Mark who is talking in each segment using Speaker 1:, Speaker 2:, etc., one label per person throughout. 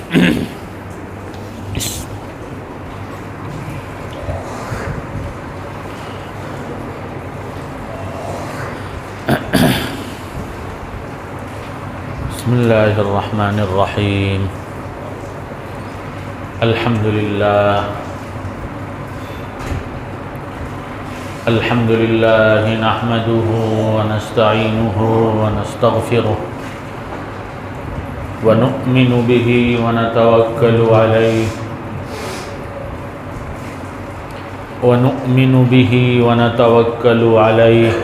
Speaker 1: بسم اللہ الرحمن الرحیم الحمد للہ نحمده ونستعینه ونستغفره ونؤمن به ونتوکل علیہ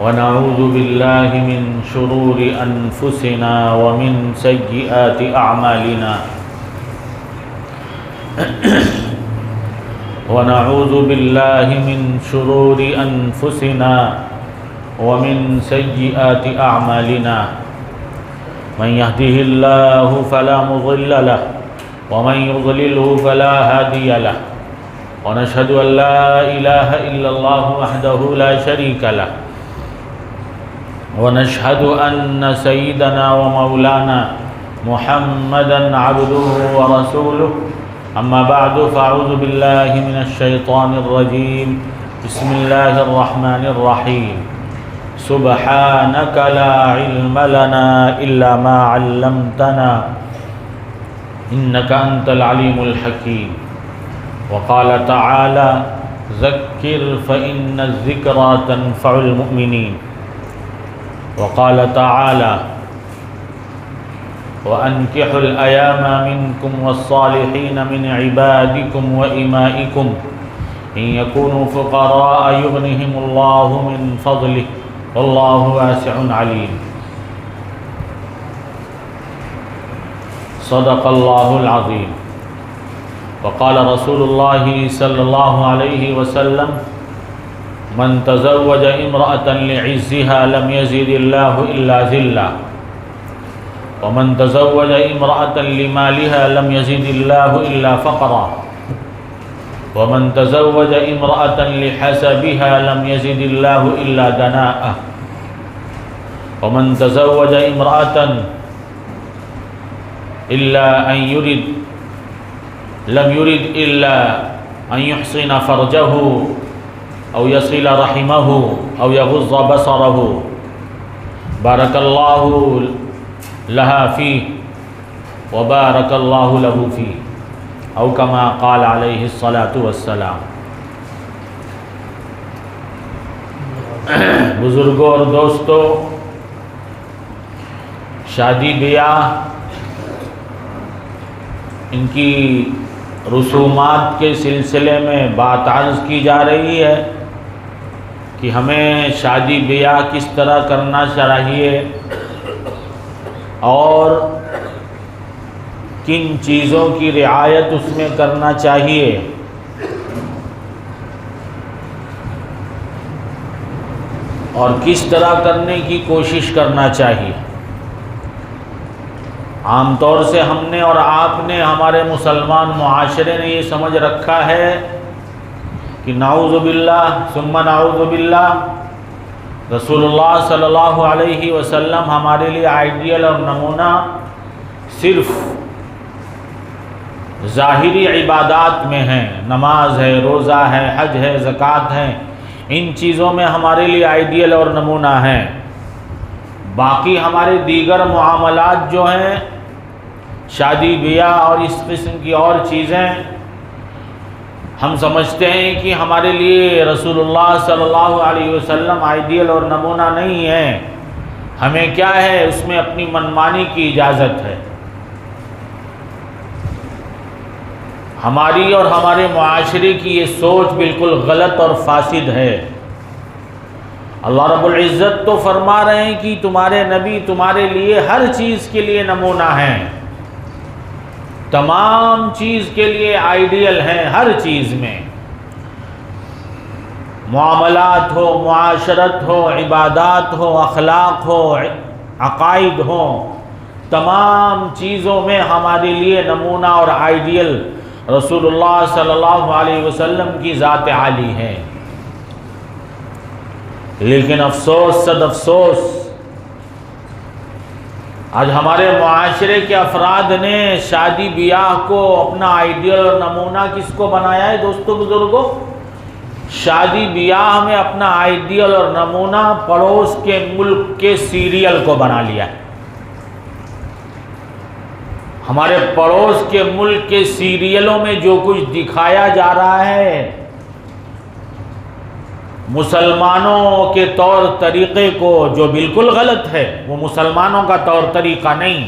Speaker 1: ونعوذ باللہ من شرور انفسنا ومن سیئات اعمالنا ونعوذ باللہ من شرور انفسنا ومن سیئات اعمالنا من يهده الله فلا مضل له ومن يضلله فلا هادي له ونشهد أن لا إله إلا الله وحده لا شريك له ونشهد أن سيدنا ومولانا محمدا عبده ورسوله أما بعد فأعوذ بالله من الشيطان الرجيم بسم الله الرحمن الرحيم سبحانك لا علم لنا إلا ما علمتنا إنك أنت العليم الحكيم وقال تعالى ذكر فإن الذكرى تنفع المؤمنين وقال تعالى وأنكحوا الأيام منكم والصالحين من عبادكم وإمائكم إن يكونوا فقراء يغنهم الله من فضله والله واسع عليم صدق الله العظيم وقال رسول الله صلى الله عليه وسلم من تزوج امرأة لعزها لم يزد الله إلا ذلا ومن تزوج امرأة لمالها لم يزد الله إلا فقرا ومن تزوج امرأة لحسبها لم يزد الله إلا دناء ومن تزوج امرأة لم يرد إلا أن يحصن فرجه أو يصل رحمه أو يغض بصره بارك الله لها فيه وبارك الله له فيه أو كما قال عليه الصلاة والسلام. بزرگوں اور دوستو، شادی بیاہ ان کی رسومات کے سلسلے میں بات عرض کی جا رہی ہے کہ ہمیں شادی بیاہ کس طرح کرنا چاہیے اور کن چیزوں کی رعایت اس میں کرنا چاہیے. اور کس طرح کرنے کی کوشش کرنا چاہیے. عام طور سے ہم نے اور آپ نے، ہمارے مسلمان معاشرے نے یہ سمجھ رکھا ہے کہ نعوذ باللہ ثم نعوذ باللہ رسول اللہ صلی اللہ علیہ وسلم ہمارے لیے آئیڈیل اور نمونہ صرف ظاہری عبادات میں ہیں. نماز ہے، روزہ ہے، حج ہے، زکوٰۃ ہے، ان چیزوں میں ہمارے لیے آئیڈیل اور نمونہ ہیں. باقی ہمارے دیگر معاملات جو ہیں، شادی بیاہ اور اس قسم کی اور چیزیں، ہم سمجھتے ہیں کہ ہمارے لیے رسول اللہ صلی اللہ علیہ وسلم آئیڈیل اور نمونہ نہیں ہے. ہمیں کیا ہے، اس میں اپنی منمانی کی اجازت ہے. ہماری اور ہمارے معاشرے کی یہ سوچ بالکل غلط اور فاسد ہے. اللہ رب العزت تو فرما رہے ہیں کہ تمہارے نبی تمہارے لیے ہر چیز کے لیے نمونہ ہیں، تمام چیز کے لیے آئیڈیل ہیں. ہر چیز میں، معاملات ہو، معاشرت ہو، عبادات ہو، اخلاق ہو، عقائد ہو، تمام چیزوں میں ہمارے لیے نمونہ اور آئیڈیل رسول اللہ صلی اللہ علیہ وسلم کی ذات عالی ہے. لیکن افسوس صد افسوس، آج ہمارے معاشرے کے افراد نے شادی بیاہ کو اپنا آئیڈیل اور نمونہ کس کو بنایا ہے دوستو بزرگوں؟ شادی بیاہ میں اپنا آئیڈیل اور نمونہ پڑوس کے ملک کے سیریل کو بنا لیا ہے۔ ہمارے پڑوس کے ملک کے سیریلوں میں جو کچھ دکھایا جا رہا ہے، مسلمانوں کے طور طریقے کو، جو بالکل غلط ہے، وہ مسلمانوں کا طور طریقہ نہیں۔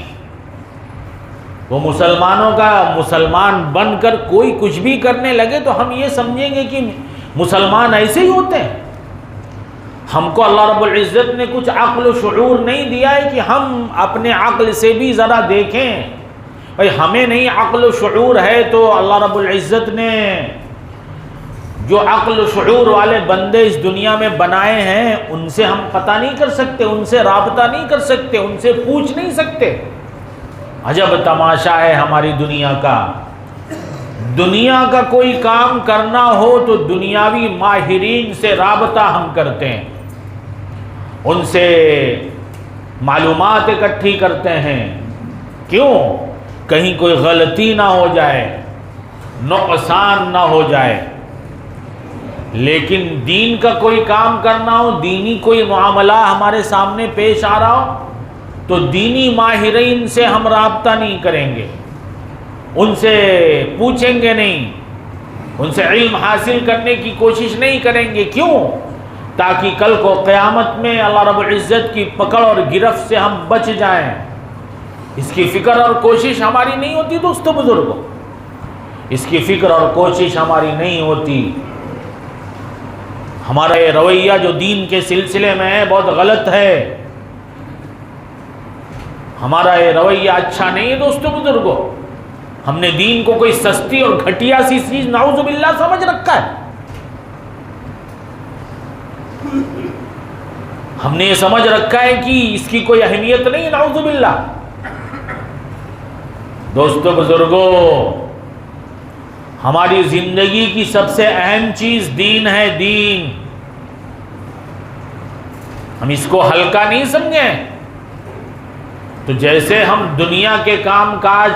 Speaker 1: وہ مسلمان بن کر کوئی کچھ بھی کرنے لگے تو ہم یہ سمجھیں گے کہ مسلمان ایسے ہی ہوتے ہیں۔ ہم کو اللہ رب العزت نے کچھ عقل و شعور نہیں دیا ہے کہ ہم اپنے عقل سے بھی ذرا دیکھیں۔ بھئی ہمیں نہیں عقل و شعور ہے تو اللہ رب العزت نے جو عقل و شعور والے بندے اس دنیا میں بنائے ہیں ان سے ہم پتہ نہیں کر سکتے، ان سے رابطہ نہیں کر سکتے، ان سے پوچھ نہیں سکتے۔ عجب تماشا ہے ہماری دنیا کا۔ دنیا کا کوئی کام کرنا ہو تو دنیاوی ماہرین سے رابطہ ہم کرتے ہیں، ان سے معلومات اکٹھی کرتے ہیں۔ کیوں؟ کہیں کوئی غلطی نہ ہو جائے، نقصان نہ ہو جائے۔ لیکن دین کا کوئی کام کرنا ہو، دینی کوئی معاملہ ہمارے سامنے پیش آ رہا ہو تو دینی ماہرین سے ہم رابطہ نہیں کریں گے، ان سے پوچھیں گے نہیں، ان سے علم حاصل کرنے کی کوشش نہیں کریں گے۔ کیوں؟ تاکہ کل کو قیامت میں اللہ رب العزت کی پکڑ اور گرفت سے ہم بچ جائیں۔ اس کی فکر اور کوشش ہماری نہیں ہوتی دوستو بزرگوں، اس کی فکر اور کوشش ہماری نہیں ہوتی۔ ہمارا یہ رویہ جو دین کے سلسلے میں ہے بہت غلط ہے، ہمارا یہ رویہ اچھا نہیں ہے دوستو بزرگوں۔ ہم نے دین کو کوئی سستی اور گھٹیا سی چیز نعوذ باللہ سمجھ رکھا ہے۔ ہم نے یہ سمجھ رکھا ہے کہ اس کی کوئی اہمیت نہیں، نعوذ باللہ۔ دوستو بزرگوں، ہماری زندگی کی سب سے اہم چیز دین ہے، دین۔ ہم اس کو ہلکا نہیں سمجھیں۔ تو جیسے ہم دنیا کے کام کاج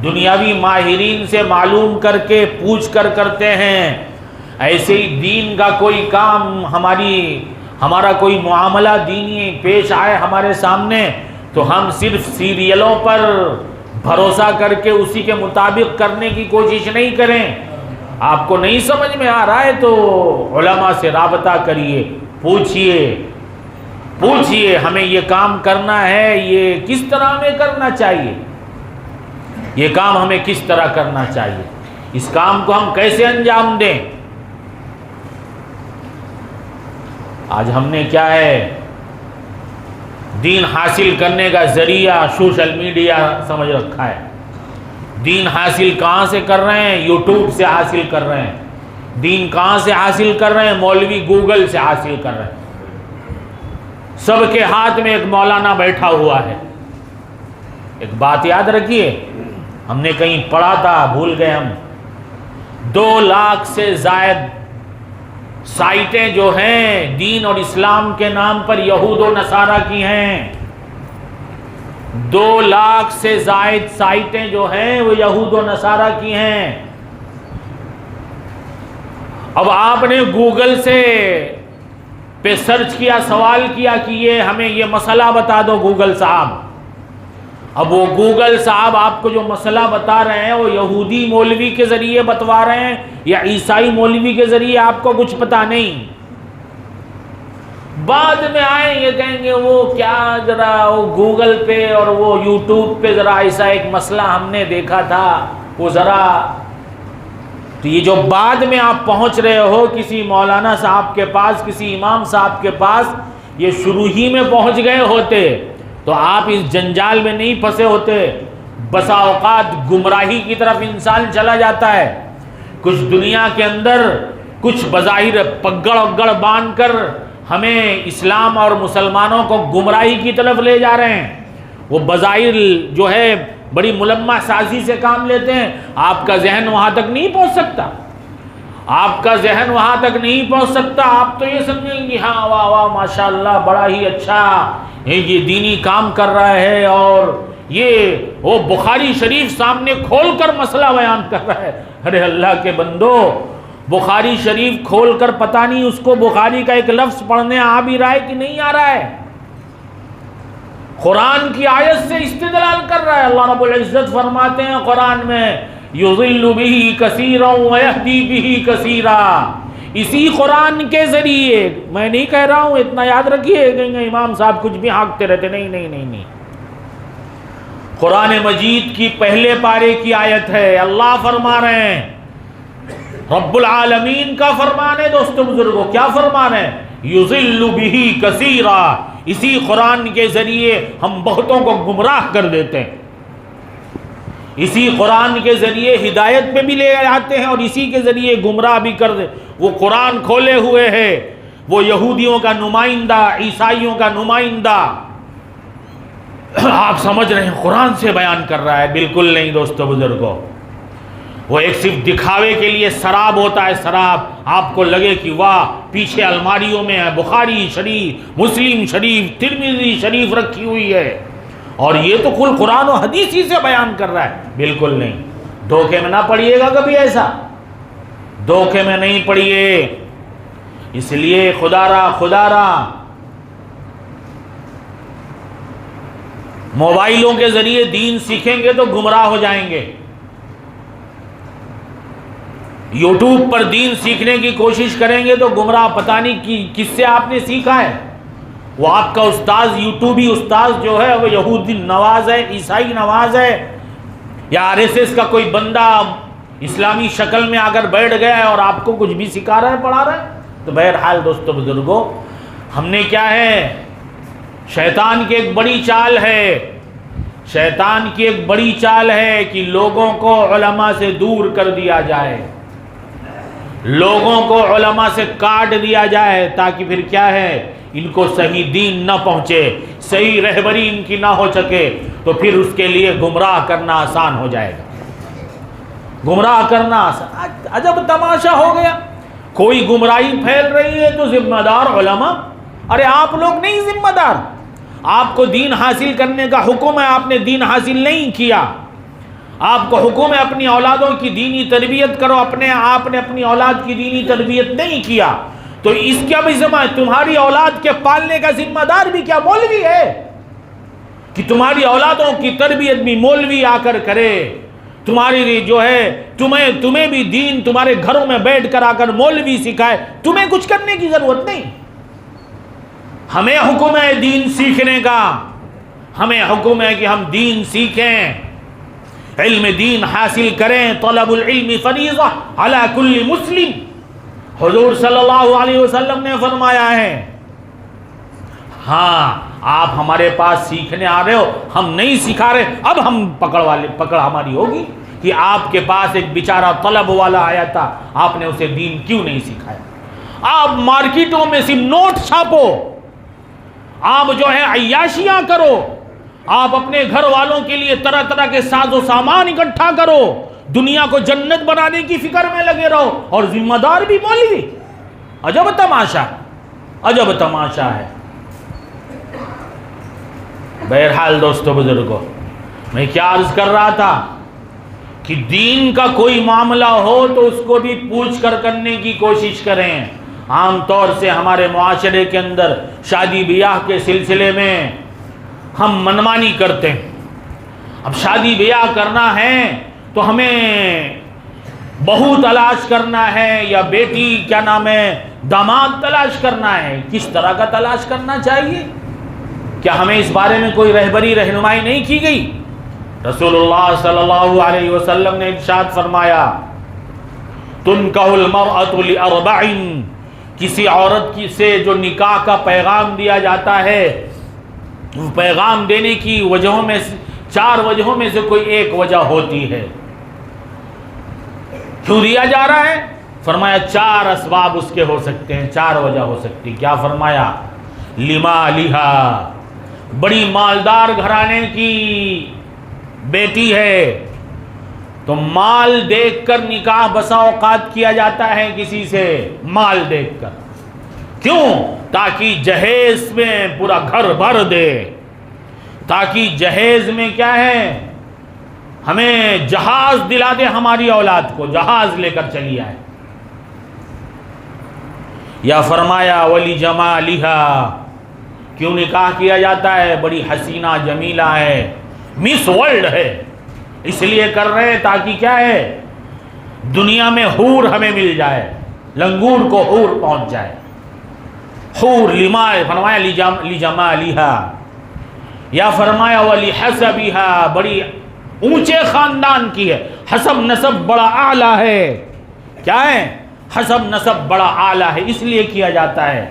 Speaker 1: دنیاوی ماہرین سے معلوم کر کے پوچھ کر کرتے ہیں، ایسے ہی دین کا کوئی کام ہمارا کوئی معاملہ دینی پیش آئے ہمارے سامنے تو ہم صرف سیریلوں پر بھروسہ کر کے اسی کے مطابق کرنے کی کوشش نہیں کریں۔ آپ کو نہیں سمجھ میں آ رہا ہے تو علماء سے رابطہ کریے، پوچھئے ہمیں یہ کام کرنا ہے، یہ کس طرح ہمیں کرنا چاہیے، یہ کام ہمیں کس طرح کرنا چاہیے، اس کام کو ہم کیسے انجام دیں۔ آج ہم نے کیا ہے، دین حاصل کرنے کا ذریعہ سوشل میڈیا سمجھ رکھا ہے۔ دین حاصل کہاں سے کر رہے ہیں؟ یوٹیوب سے حاصل کر رہے ہیں۔ دین کہاں سے حاصل کر رہے ہیں؟ مولوی گوگل سے حاصل کر رہے ہیں۔ سب کے ہاتھ میں ایک مولانا بیٹھا ہوا ہے۔ ایک بات یاد رکھیے، ہم نے کہیں پڑھا تھا، بھول گئے ہم، 2 لاکھ سے زائد سائٹیں جو ہیں دین اور اسلام کے نام پر یہود و نصارہ کی ہیں۔ 2 لاکھ سے زائد سائٹیں جو ہیں وہ یہود و نصارہ کی ہیں۔ اب آپ نے گوگل سے پہ سرچ کیا، سوال کیا کہ یہ ہمیں یہ مسئلہ بتا دو گوگل صاحب۔ اب وہ گوگل صاحب آپ کو جو مسئلہ بتا رہے ہیں وہ یہودی مولوی کے ذریعے بتوا رہے ہیں یا عیسائی مولوی کے ذریعے، آپ کو کچھ پتا نہیں۔ بعد میں آئیں گے کہیں گے وہ کیا ذرا وہ گوگل پہ اور وہ یوٹیوب پہ ذرا ایسا ایک مسئلہ ہم نے دیکھا تھا، وہ ذرا۔ تو یہ جو بعد میں آپ پہنچ رہے ہو کسی مولانا صاحب کے پاس، کسی امام صاحب کے پاس، یہ شروع ہی میں پہنچ گئے ہوتے تو آپ اس جنجال میں نہیں پھنسے ہوتے۔ بسا اوقات گمراہی کی طرف انسان چلا جاتا ہے، کچھ دنیا کے اندر کچھ بظاہر پگڑ اگڑ باندھ کر ہمیں اسلام اور مسلمانوں کو گمراہی کی طرف لے جا رہے ہیں۔ وہ بظاہر جو ہے بڑی ملمح سازی سے کام لیتے ہیں، آپ کا ذہن وہاں تک نہیں پہنچ سکتا۔ آپ کا ذہن وہاں تک نہیں پہنچ سکتا. آپ تو یہ سمجھیں گے ہاں واہ واہ ماشاء اللہ بڑا ہی اچھا یہ دینی کام کر رہا ہے، اور یہ وہ بخاری شریف سامنے کھول کر مسئلہ بیان کر رہا ہے. ارے اللہ کے بندو، بخاری شریف کھول کر پتہ نہیں اس کو بخاری کا ایک لفظ پڑھنے آ بھی رہا ہے کہ نہیں آ رہا ہے. قرآن کی آیت سے استدلال کر رہا ہے. اللہ رب العزت فرماتے ہیں قرآن میں یضل بہ کثیرا ویہدی بہ کثیرا. اسی قرآن کے ذریعے، میں نہیں کہہ رہا ہوں اتنا یاد رکھیے کہ امام صاحب کچھ بھی ہانکتے رہتے، نہیں نہیں نہیں نہیں. قرآن مجید کی پہلے پارے کی آیت ہے. اللہ فرما رہے ہیں، رب العالمین کا فرمان ہے. دوستو بزرگوں کیا فرمان ہے؟ یضل بہ کثیرا. اسی قرآن کے ذریعے ہم بہتوں کو گمراہ کر دیتے ہیں. اسی قرآن کے ذریعے ہدایت پہ بھی لے آتے ہیں اور اسی کے ذریعے گمراہ بھی کر دے. وہ قرآن کھولے ہوئے ہے، وہ یہودیوں کا نمائندہ، عیسائیوں کا نمائندہ. آپ سمجھ رہے ہیں قرآن سے بیان کر رہا ہے؟ بالکل نہیں دوستو بزرگوں. وہ ایک صرف دکھاوے کے لیے سراب ہوتا ہے. سراب آپ کو لگے کہ واہ پیچھے الماریوں میں ہے بخاری شریف، مسلم شریف، ترمذی شریف رکھی ہوئی ہے اور یہ تو کل قرآن و حدیث ہی سے بیان کر رہا ہے. بالکل نہیں. دھوکے میں نہ پڑیے گا کبھی، ایسا دھوکے میں نہیں پڑیے. اس لیے خدا را موبائلوں کے ذریعے دین سیکھیں گے تو گمراہ ہو جائیں گے. یوٹیوب پر دین سیکھنے کی کوشش کریں گے تو گمراہ. پتہ نہیں کس سے آپ نے سیکھا ہے. وہ آپ کا استاذ، یوٹیوبی استاذ جو ہے وہ یہودی نواز ہے، عیسائی نواز ہے، یا RSS کا کوئی بندہ اسلامی شکل میں اگر بیٹھ گیا ہے اور آپ کو کچھ بھی سکھا رہا ہے، پڑھا رہا ہے. تو بہرحال دوستو بزرگوں، ہم نے کیا ہے، شیطان کی ایک بڑی چال ہے. شیطان کی ایک بڑی چال ہے کہ لوگوں کو علماء سے دور کر دیا جائے، لوگوں کو علماء سے کاٹ دیا جائے، تاکہ پھر کیا ہے ان کو صحیح دین نہ پہنچے، صحیح رہبری ان کی نہ ہو سکے. تو پھر اس کے لیے گمراہ کرنا آسان ہو جائے گا. گمراہ کرنا آسان. عجب تماشا ہو گیا. کوئی گمراہی پھیل رہی ہے تو ذمہ دار علماء. ارے آپ لوگ نہیں ذمہ دار. آپ کو دین حاصل کرنے کا حکم ہے، آپ نے دین حاصل نہیں کیا. آپ کو حکم ہے اپنی اولادوں کی دینی تربیت کرو، آپ نے اپنی اولاد کی دینی تربیت نہیں کیا تو اس کا بھی ذمہ ہے. تمہاری اولاد کے پالنے کا ذمہ دار بھی کیا مولوی ہے کہ تمہاری اولادوں کی تربیت بھی مولوی آ کر کرے. تمہاری جو ہے تمہیں بھی دین تمہارے گھروں میں بیٹھ کر آ کر مولوی سکھائے. تمہیں کچھ کرنے کی ضرورت نہیں. ہمیں حکم ہے دین سیکھنے کا. ہمیں حکم ہے کہ ہم دین سیکھیں، علم دین حاصل کریں. طلب العلم فریضہ علی کل مسلم. حضور صلی اللہ علیہ وسلم نے فرمایا ہے ہاں آپ ہمارے پاس سیکھنے آ رہے ہو، ہم نہیں سکھا رہے، اب ہم پکڑ ہماری ہوگی کہ آپ کے پاس ایک بیچارہ طلب والا آیا تھا، آپ نے اسے دین کیوں نہیں سکھایا. آپ مارکیٹوں میں صرف نوٹ چھاپو، آپ جو ہے عیاشیاں کرو، آپ اپنے گھر والوں کے لیے طرح طرح کے ساز و سامان اکٹھا کرو، دنیا کو جنت بنانے کی فکر میں لگے رہو، اور ذمہ دار بھی مولوی. عجب تماشا، عجب تماشا ہے. بہرحال دوستو بزرگوں، میں کیا عرض کر رہا تھا کہ دین کا کوئی معاملہ ہو تو اس کو بھی پوچھ کر کرنے کی کوشش کریں. عام طور سے ہمارے معاشرے کے اندر شادی بیاہ کے سلسلے میں ہم منمانی کرتے ہیں. اب شادی بیاہ کرنا ہے تو ہمیں بہو تلاش کرنا ہے یا بیٹی کیا نام ہے داماد تلاش کرنا ہے. کس طرح کا تلاش کرنا چاہیے؟ کیا ہمیں اس بارے میں کوئی رہبری رہنمائی نہیں کی گئی؟ رسول اللہ صلی اللہ علیہ وسلم نے ارشاد فرمایا تنکح المرأة لأربع. کسی عورت کی سے جو نکاح کا پیغام دیا جاتا ہے، وہ پیغام دینے کی وجہوں میں 4 وجہوں میں سے کوئی ایک وجہ ہوتی ہے. کیوں دیا جا رہا ہے؟ فرمایا 4 اسباب اس کے ہو سکتے ہیں، 4 وجہ ہو سکتی. کیا فرمایا؟ لمالہا، بڑی مالدار گھرانے کی بیٹی ہے، تو مال دیکھ کر نکاح بسا اوقات کیا جاتا ہے کسی سے، مال دیکھ کر. کیوں؟ تاکہ جہیز میں پورا گھر بھر دے، تاکہ جہیز میں کیا ہے، ہمیں جہاز دلا دے، ہماری اولاد کو جہاز لے کر چلی آئے. یا فرمایا ولی جمالہا، کیوں نکاح کیا جاتا ہے؟ بڑی حسینہ جمیلہ ہے، مس ورلڈ ہے، اس لیے کر رہے ہیں تاکہ کیا ہے، دنیا میں حور ہمیں مل جائے، لنگور کو حور پہنچ جائے. حور لما فرمایا لجمالہا. یا فرمایا ولحسبہا، بڑی اونچے خاندان کی ہے، حسب نسب بڑا اعلیٰ ہے. کیا ہے؟ حسب نسب بڑا اعلیٰ ہے، اس لیے کیا جاتا ہے.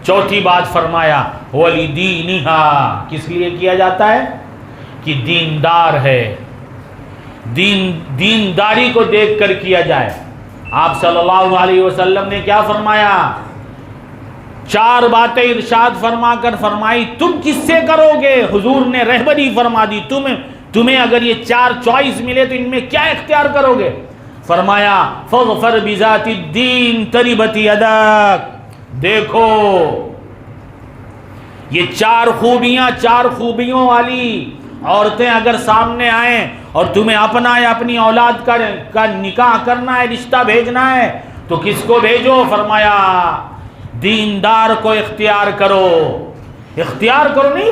Speaker 1: چوتھی بات فرمایا ولدینہا، کس لیے کیا جاتا ہے؟ کہ دیندار ہے، دینداری کو دیکھ کر کیا جائے. آپ صلی اللہ علیہ وسلم نے کیا فرمایا؟ 4 باتیں ارشاد فرما کر فرمائی تم کس سے کرو گے؟ حضور نے رہبری فرما دی، تمہیں اگر یہ 4 چوائس ملے تو ان میں کیا اختیار کرو گے؟ فرمایا فاظفر بذات الدین تربت یدک. دیکھو یہ 4 خوبیوں والی عورتیں اگر سامنے آئیں اور تمہیں اپنا ہے، اپنی اولاد کا نکاح کرنا ہے، رشتہ بھیجنا ہے، تو کس کو بھیجو؟ فرمایا دیندار کو اختیار کرو. اختیار کرو نہیں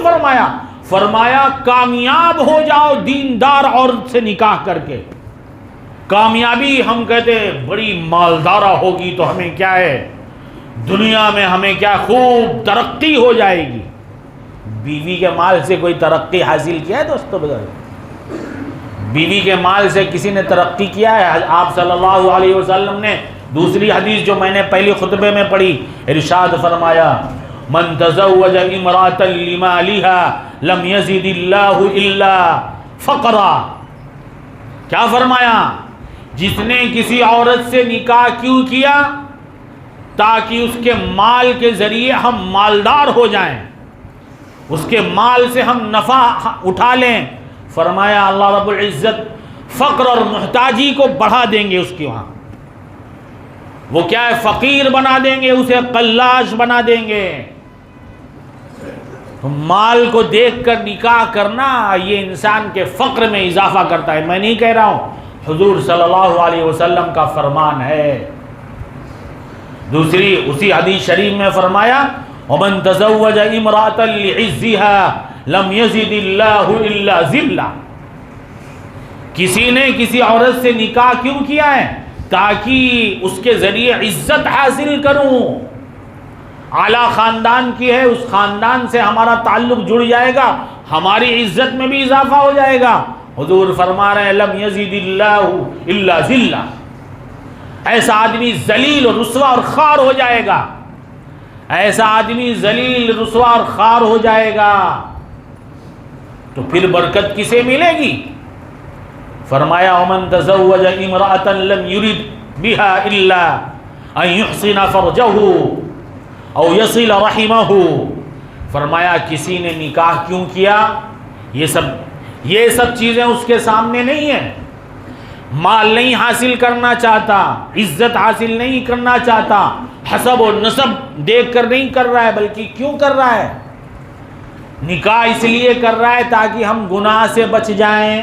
Speaker 1: فرمایا کامیاب ہو جاؤ دیندار عورت سے نکاح کر کے. کامیابی ہم کہتے ہیں بڑی مالدارہ ہوگی تو ہمیں کیا ہے، دنیا میں ہمیں کیا خوب ترقی ہو جائے گی. بیوی کے مال سے کوئی ترقی حاصل کیا ہے دوستو بزرگ؟ بیوی کے مال سے کسی نے ترقی کیا ہے؟ آپ صلی اللہ علیہ وسلم نے دوسری حدیث جو میں نے پہلی خطبے میں پڑھی، ارشاد فرمایا من تزوج امرأة لمالها لم يزد اللہ الا فقرا. کیا فرمایا؟ جس نے کسی عورت سے نکاح کیوں کیا؟ تاکہ اس کے مال کے ذریعے ہم مالدار ہو جائیں، اس کے مال سے ہم نفع اٹھا لیں. فرمایا اللہ رب العزت فقر اور محتاجی کو بڑھا دیں گے، اس کی وہاں وہ کیا ہے، فقیر بنا دیں گے، اسے قلاش بنا دیں گے. تو مال کو دیکھ کر نکاح کرنا یہ انسان کے فقر میں اضافہ کرتا ہے. میں نہیں کہہ رہا ہوں، حضور صلی اللہ علیہ وسلم کا فرمان ہے. دوسری اسی حدیث شریف میں فرمایا ومن تزوج امرأة لعزها لم يزد اللہ الا ذلہ. کسی نے کسی عورت سے نکاح کیوں کیا ہے؟ تاکہ اس کے ذریعے عزت حاصل کروں. اعلیٰ خاندان کی ہے، اس خاندان سے ہمارا تعلق جڑ جائے گا، ہماری عزت میں بھی اضافہ ہو جائے گا. حضور فرما رہے ہیں لم یزد اللہ الا ذلہ. ایسا آدمی ذلیل اور رسوا اور خوار ہو جائے گا، ایسا آدمی ذلیل رسوا اور خوار ہو جائے گا. تو پھر برکت کسے ملے گی؟ فرمایا ومن تزوج امرأة لم يرد بها الا ان يحسن فرجه او يصل رحمه. فرمایا کسی نے نکاح کیوں کیا؟ یہ سب چیزیں اس کے سامنے نہیں ہیں. مال نہیں حاصل کرنا چاہتا، عزت حاصل نہیں کرنا چاہتا، حسب و نسب دیکھ کر نہیں کر رہا ہے، بلکہ کیوں کر رہا ہے؟ نکاح اس لیے کر رہا ہے تاکہ ہم گناہ سے بچ جائیں.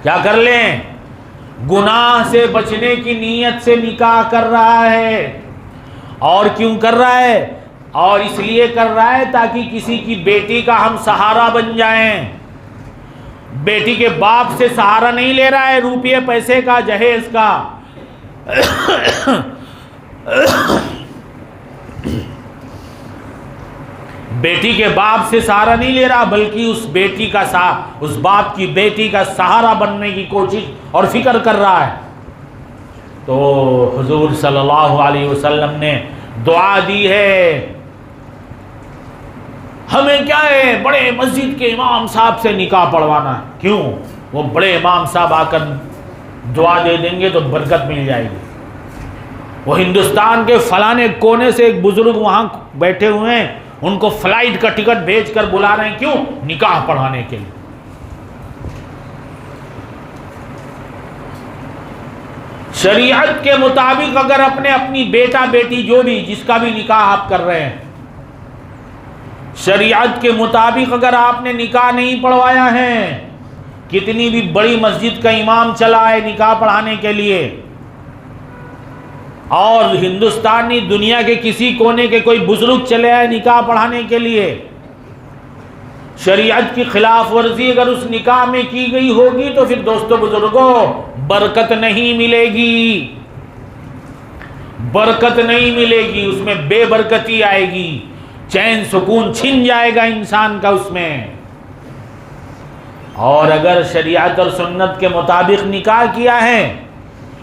Speaker 1: کیا کر لیں؟ گناہ سے بچنے کی نیت سے نکاح کر رہا ہے. اور کیوں کر رہا ہے؟ اور اس لیے کر رہا ہے تاکہ کسی کی بیٹی کا ہم سہارا بن جائیں. بیٹی کے باپ سے سہارا نہیں لے رہا ہے، روپیے پیسے کا، جہیز کا. بیٹی کے باپ سے سہارا نہیں لے رہا، بلکہ اس باپ کی بیٹی کا سہارا بننے کی کوشش اور فکر کر رہا ہے. تو حضور صلی اللہ علیہ وسلم نے دعا دی ہے. ہمیں کیا ہے، بڑے مسجد کے امام صاحب سے نکاح پڑھوانا. کیوں؟ وہ بڑے امام صاحب آ کر دعا دے دیں گے تو برکت مل جائے گی. وہ ہندوستان کے فلانے کونے سے ایک بزرگ وہاں بیٹھے ہوئے ہیں، ان کو فلائٹ کا ٹکٹ بھیج کر بلا رہے ہیں. کیوں؟ نکاح پڑھانے کے لیے. شریعت کے مطابق اگر اپنی بیٹا بیٹی جو بھی جس کا بھی نکاح آپ کر رہے ہیں، شریعت کے مطابق اگر آپ نے نکاح نہیں پڑھوایا ہے، کتنی بھی بڑی مسجد کا امام چلا ہے نکاح پڑھانے کے لیے، اور ہندوستانی دنیا کے کسی کونے کے کوئی بزرگ چلے آئے نکاح پڑھانے کے لیے، شریعت کی خلاف ورزی اگر اس نکاح میں کی گئی ہوگی تو پھر دوستو بزرگوں برکت نہیں ملے گی، برکت نہیں ملے گی، اس میں بے برکتی آئے گی، چین سکون چھن جائے گا انسان کا اس میں۔ اور اگر شریعت اور سنت کے مطابق نکاح کیا ہے،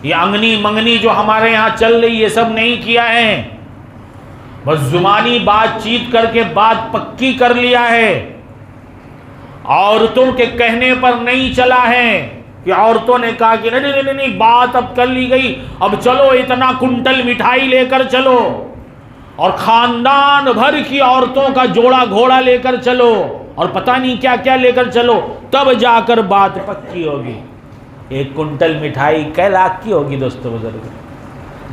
Speaker 1: یہ انگنی منگنی جو ہمارے ہاں چل رہی یہ سب نہیں کیا ہے، بس زبانی بات چیت کر کے بات پکی کر لیا ہے، عورتوں کے کہنے پر نہیں چلا ہے کہ عورتوں نے کہا کہ نہیں بات اب کر لی گئی، اب چلو اتنا کنٹل مٹھائی لے کر چلو اور خاندان بھر کی عورتوں کا جوڑا گھوڑا لے کر چلو اور پتہ نہیں کیا کیا لے کر چلو، تب جا کر بات پکی ہوگی۔ ایک کنٹل مٹھائی کئی لاکھ کی ہوگی دوستو بزرگ،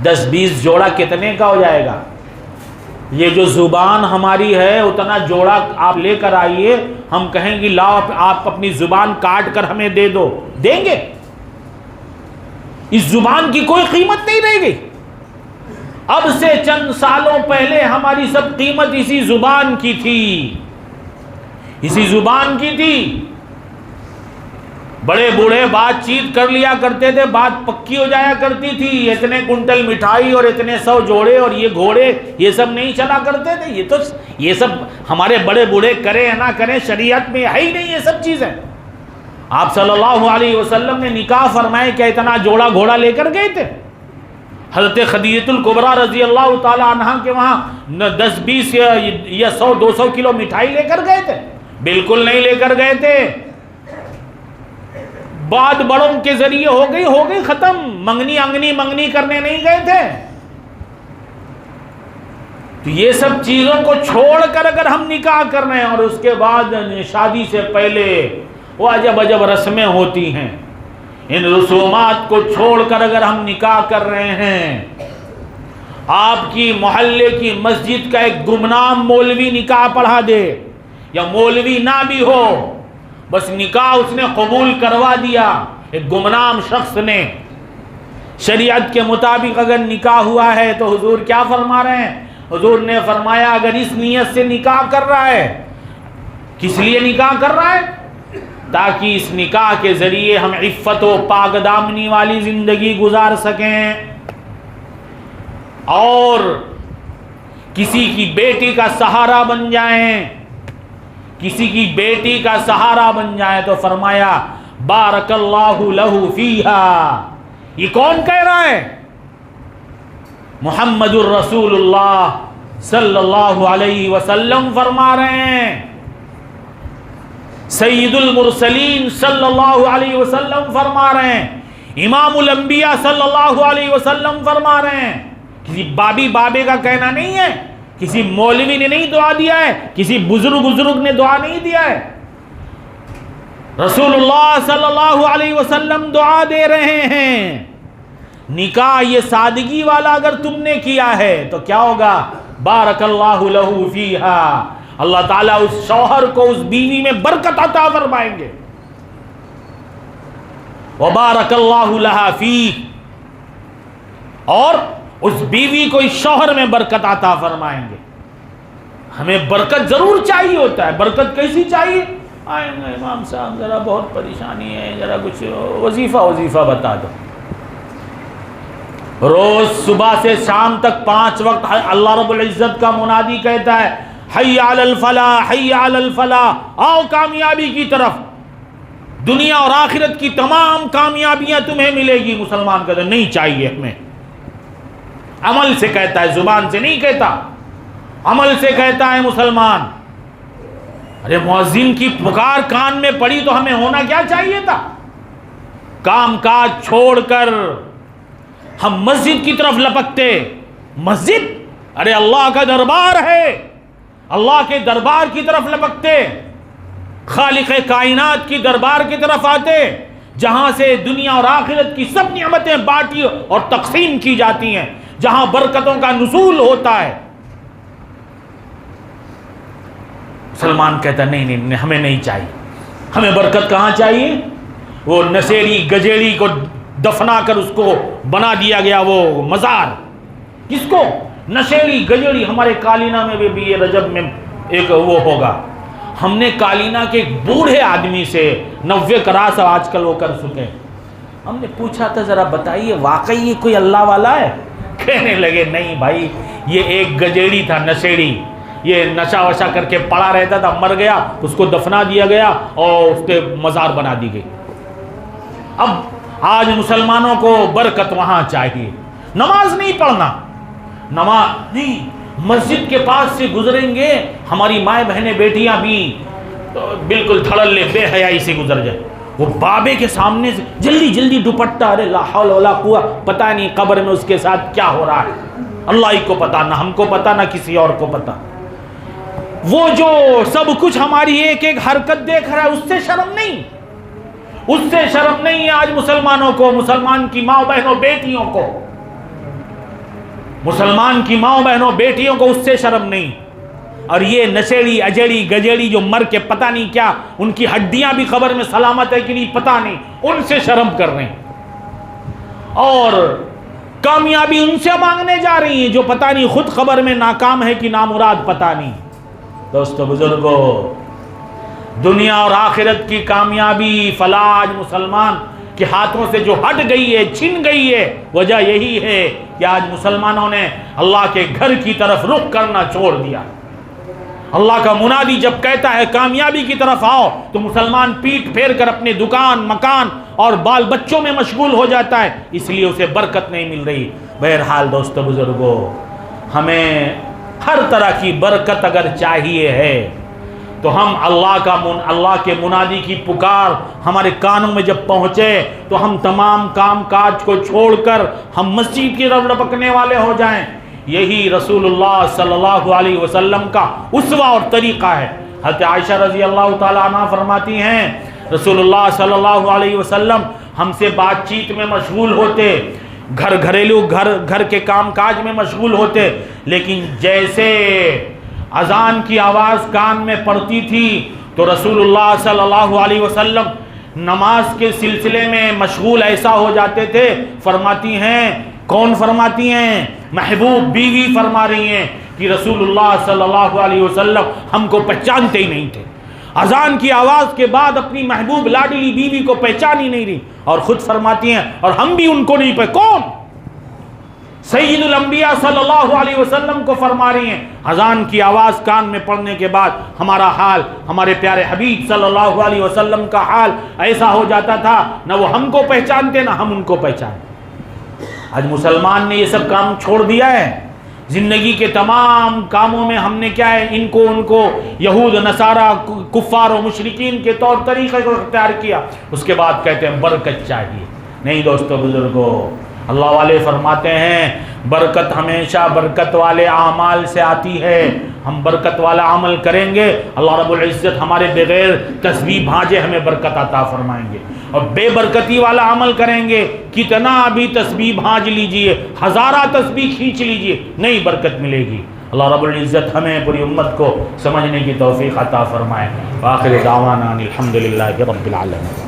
Speaker 1: 10-20 جوڑا کتنے کا ہو جائے گا؟ یہ جو زبان ہماری ہے اتنا جوڑا آپ لے کر آئیے، ہم کہیں گے لاؤ آپ اپنی زبان کاٹ کر ہمیں دے دو، دیں گے؟ اس زبان کی کوئی قیمت نہیں رہے گی۔ اب سے چند سالوں پہلے ہماری سب قیمت اسی زبان کی تھی، اسی زبان کی تھی۔ بڑے بوڑھے بات چیت کر لیا کرتے تھے، بات پکی ہو جایا کرتی تھی، اتنے کنٹل مٹھائی اور اتنے 100 جوڑے اور یہ گھوڑے یہ سب نہیں چلا کرتے تھے۔ یہ سب ہمارے بڑے بوڑھے کریں یا نہ کریں، شریعت میں ہے ہی نہیں یہ سب چیزیں۔ آپ صلی اللہ علیہ وسلم نے نکاح فرمائے کیا اتنا جوڑا گھوڑا لے کر گئے تھے؟ حضرت خدیجہ الکبریٰ رضی اللہ تعالی عنہا کے وہاں 10-20 یا 100-200 کلو مٹھائی لے کر گئے تھے؟ بالکل نہیں لے کر گئے تھے۔ بات بڑوں کے ذریعے ہو گئی ختم، منگنی انگنی منگنی کرنے نہیں گئے تھے۔ تو یہ سب چیزوں کو چھوڑ کر اگر ہم نکاح کر رہے ہیں اور اس کے بعد شادی سے پہلے وہ عجب عجب رسمیں ہوتی ہیں، ان رسومات کو چھوڑ کر اگر ہم نکاح کر رہے ہیں، آپ کی محلے کی مسجد کا ایک گمنام مولوی نکاح پڑھا دے، یا مولوی نہ بھی ہو، بس نکاح اس نے قبول کروا دیا، ایک گمنام شخص نے، شریعت کے مطابق اگر نکاح ہوا ہے تو حضور کیا فرما رہے ہیں؟ حضور نے فرمایا اگر اس نیت سے نکاح کر رہا ہے، کس لیے نکاح کر رہا ہے؟ تاکہ اس نکاح کے ذریعے ہم عفت و پاک دامنی والی زندگی گزار سکیں، اور کسی کی بیٹی کا سہارا بن جائیں، کسی کی بیٹی کا سہارا بن جائے۔ تو فرمایا بارک اللہ لہ فیہا۔ یہ کون کہہ رہا ہے؟ محمد الرسول اللہ صلی اللہ علیہ وسلم فرما رہے ہیں، سید المرسلین صلی اللہ علیہ وسلم فرما رہے ہیں، امام الانبیاء صلی اللہ علیہ وسلم فرما رہے ہیں۔ کسی بابے کا کہنا نہیں ہے، کسی مولوی نے نہیں دعا دیا ہے، کسی بزرگ نے دعا نہیں دیا ہے، رسول اللہ صلی اللہ علیہ وسلم دعا دے رہے ہیں۔ نکاح یہ سادگی والا اگر تم نے کیا ہے تو کیا ہوگا؟ بارک اللہ لہ فیہا، اللہ تعالیٰ اس شوہر کو اس بیوی میں برکت عطا فرمائیں گے، وبارک اللہ لہا فیہ، اور اس بیوی کو اس شوہر میں برکت عطا فرمائیں گے۔ ہمیں برکت ضرور چاہیے ہوتا ہے، برکت کیسی چاہیے؟ آئیں گے امام صاحب ذرا بہت پریشانی ہے، ذرا کچھ وظیفہ بتا دو۔ روز صبح سے شام تک 5 وقت اللہ رب العزت کا منادی کہتا ہے حی علی الفلاح، حی علی الفلاح، آؤ کامیابی کی طرف، دنیا اور آخرت کی تمام کامیابیاں تمہیں ملے گی۔ مسلمان کہتے ہیں نہیں چاہیے ہمیں، عمل سے کہتا ہے، زبان سے نہیں کہتا، عمل سے کہتا ہے مسلمان۔ ارے مؤذن کی پکار کان میں پڑی تو ہمیں ہونا کیا چاہیے تھا؟ کام کاج چھوڑ کر ہم مسجد کی طرف لپکتے۔ مسجد، ارے اللہ کا دربار ہے، اللہ کے دربار کی طرف لپکتے، خالق کائنات کی دربار کی طرف آتے، جہاں سے دنیا اور آخرت کی سب نعمتیں بانٹی اور تقسیم کی جاتی ہیں، جہاں برکتوں کا نزول ہوتا ہے، مسلمان کہتا نہیں نہیں ہمیں نہیں چاہیے، ہمیں برکت کہاں چاہیے؟ وہ نشیڑی گجیڑی کو دفنا کر اس کو بنا دیا گیا وہ مزار، کس کو؟ نشیڑی گجیڑی۔ ہمارے کالینہ میں بھی یہ رجب میں ایک وہ ہوگا، ہم نے کالینہ کے ایک بوڑھے آدمی سے 90 کراس آج کل وہ کر چکے، ہم نے پوچھا تھا ذرا بتائیے واقعی یہ کوئی اللہ والا ہے؟ کہنے لگے نہیں بھائی، یہ ایک گجیڑی تھا نشیڑی، یہ نشہ وشا کر کے پڑا رہتا تھا، مر گیا، اس کو دفنا دیا گیا اور اس کے مزار بنا دی گئی۔ اب آج مسلمانوں کو برکت وہاں چاہیے، نماز نہیں پڑھنا، نماز نہیں، مسجد کے پاس سے گزریں گے، ہماری مائیں بہنیں بیٹیاں بھی بالکل دھڑلے بے حیائی سے گزر جائے، وہ بابے کے سامنے سے جلدی جلدی دوپٹہ، ارے لا حول ولا قوہ، پتہ نہیں قبر میں اس کے ساتھ کیا ہو رہا ہے، اللہ ہی کو پتہ، نہ ہم کو پتہ نہ کسی اور کو پتہ۔ وہ جو سب کچھ ہماری ایک ایک حرکت دیکھ رہا ہے، اس سے شرم نہیں، اس سے شرم نہیں ہے آج مسلمانوں کو، مسلمان کی ماں بہنوں بیٹیوں کو، مسلمان کی ماں بہنوں بیٹیوں کو اس سے شرم نہیں۔ اور یہ نشیڑی اجیڑی گجیڑی جو مر کے پتہ نہیں کیا، ان کی ہڈیاں بھی قبر میں سلامت ہے کہ نہیں پتہ نہیں، ان سے شرم کر رہے ہیں، اور کامیابی ان سے مانگنے جا رہی ہیں جو پتہ نہیں خود قبر میں ناکام ہے کہ نامراد پتہ نہیں۔ دوستو بزرگو، دنیا اور آخرت کی کامیابی فلاح آج مسلمان کے ہاتھوں سے جو ہٹ گئی ہے، چھن گئی ہے، وجہ یہی ہے کہ آج مسلمانوں نے اللہ کے گھر کی طرف رخ کرنا چھوڑ دیا۔ اللہ کا منادی جب کہتا ہے کامیابی کی طرف آؤ، تو مسلمان پیٹ پھیر کر اپنے دکان مکان اور بال بچوں میں مشغول ہو جاتا ہے، اس لیے اسے برکت نہیں مل رہی۔ بہرحال دوستو بزرگو، ہمیں ہر طرح کی برکت اگر چاہیے ہے تو ہم اللہ کے منادی کی پکار ہمارے کانوں میں جب پہنچے تو ہم تمام کام کاج کو چھوڑ کر ہم مسجد کی طرف لپکنے والے ہو جائیں۔ یہی رسول اللہ صلی اللہ علیہ وسلم کا اسوہ اور طریقہ ہے۔ حضرت عائشہ رضی اللہ تعالیٰ عنہ فرماتی ہیں رسول اللہ صلی اللہ علیہ وسلم ہم سے بات چیت میں مشغول ہوتے، گھر کے کام کاج میں مشغول ہوتے، لیکن جیسے اذان کی آواز کان میں پڑتی تھی تو رسول اللہ صلی اللہ علیہ وسلم نماز کے سلسلے میں مشغول ایسا ہو جاتے تھے۔ فرماتی ہیں، کون فرماتی ہیں؟ محبوب بیوی فرما رہی ہیں کہ رسول اللہ صلی اللہ علیہ وسلم ہم کو پہچانتے ہی نہیں تھے، اذان کی آواز کے بعد اپنی محبوب لاڈلی بیوی کو پہچان ہی نہیں رہی، اور خود فرماتی ہیں اور ہم بھی ان کو نہیں کون؟ سید الانبیاء صلی اللہ علیہ وسلم کو فرما رہی ہیں اذان کی آواز کان میں پڑنے کے بعد ہمارا حال، ہمارے پیارے حبیب صلی اللہ علیہ وسلم کا حال ایسا ہو جاتا تھا، نہ وہ ہم کو پہچانتے نہ ہم ان کو پہچانتے۔ آج مسلمان نے یہ سب کام چھوڑ دیا ہے، زندگی کے تمام کاموں میں ہم نے کیا ہے، ان کو یہود نصارہ کفار و مشرکین کے طور طریقے کو اختیار کیا، اس کے بعد کہتے ہیں برکت چاہیے۔ نہیں دوستو بزرگو، اللہ والے فرماتے ہیں برکت ہمیشہ برکت والے اعمال سے آتی ہے۔ ہم برکت والا عمل کریں گے، اللہ رب العزت ہمارے بغیر تسبیح بھانجے ہمیں برکت عطا فرمائیں گے، اور بے برکتی والا عمل کریں گے، کتنا بھی تسبیح بھانج لیجئے، ہزارہ تسبیح کھینچ لیجئے، نہیں برکت ملے گی۔ اللہ رب العزت ہمیں پوری امت کو سمجھنے کی توفیق عطا فرمائے۔ وآخر دعوانا الحمدللہ رب العالمین۔